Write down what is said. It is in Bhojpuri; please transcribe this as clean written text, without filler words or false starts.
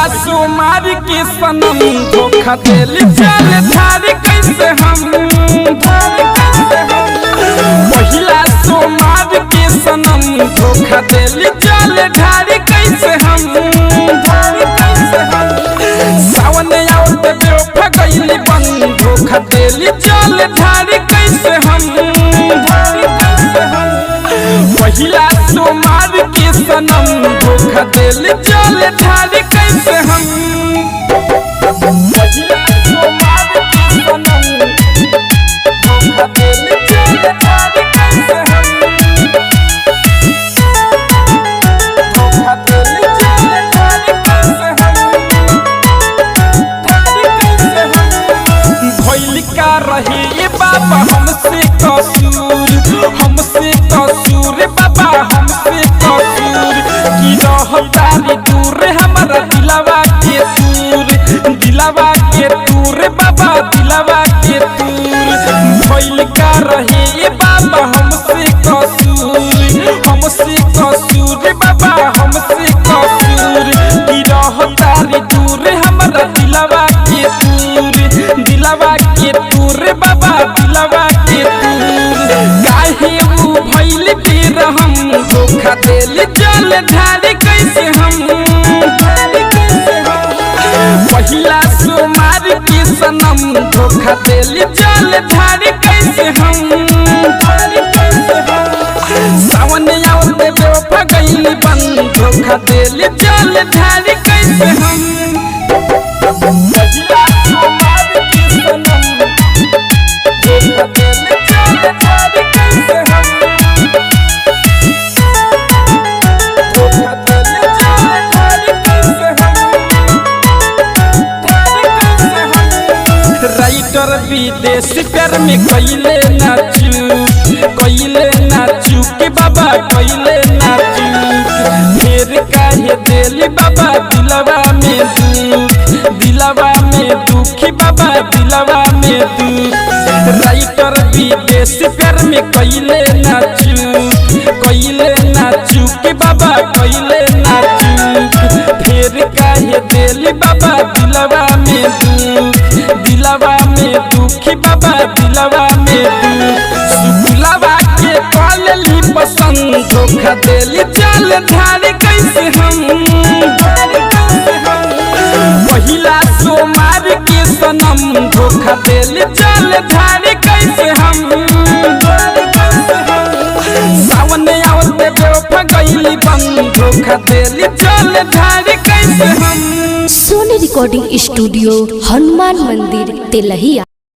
पहिला सोमार के सनम धोखा देली जाल धारी कैसे हम पहिला सोमार के सनम धोखा देली जाल धारी कैसे हम सावन आवत बेवफा गइली बन धोखा देली जाल धारी कैसे हम पहिला सोमार के सनम धोखा देली जाल धारी कैसे हम पहिला सोमार के सनम धोखा देली जाल धारी कैसे हम धोखा देली जाल धारी कैसे हम धारी कैसे हम भइल का रही बाबा हमसे कसूर बाबा हमसे कसूर की रहतारी दूर हमारा दिलवा के दूर बाबा दिलवा के दूर भइल का रहे बाबा हमसे कसूर बाबा हमसे कसूर की रहतारी दूर हमारा दिलवा के दूर बाबा दिलवा के दूर काहे वो भइल तेर हम धोखा देली जाल धारी कैसे हम पहिला सोमार के सनम धोखा देली जाल धारी कैसे हम सावन आवत बेवफा गइली बन धोखा देली जाल धारी कैसे हम पहिला सोमार के सनम धोखा देली जाल धारी कैसे हम धोखा देली जाल धारी कैसे हम धारी कैसे हम राइटर विदेश प्यार में कइले नाचू के बाबा कइले नाचू फिर काहे देली बाबा दिलवा में दुखी बाबा दिलवा में दुख राइटर विदेश प्यार में कइले नाचू के बाबा कइले नाचू फिर काहे देली बाबा दिलवा में दुखी बाबा दिलवा में दुख सुकुलवा के कॉलेली पसंद धोखा देली जाल धारी कैसे हम पहिला सोमार के सनम धोखा देली जाल धारी कैसे हम सावन आवत बेवफा गइली बन धोखा देली जाल धारी कैसे हम। सोनी रिकॉर्डिंग स्टूडियो, हनुमान मंदिर, तेलहिया।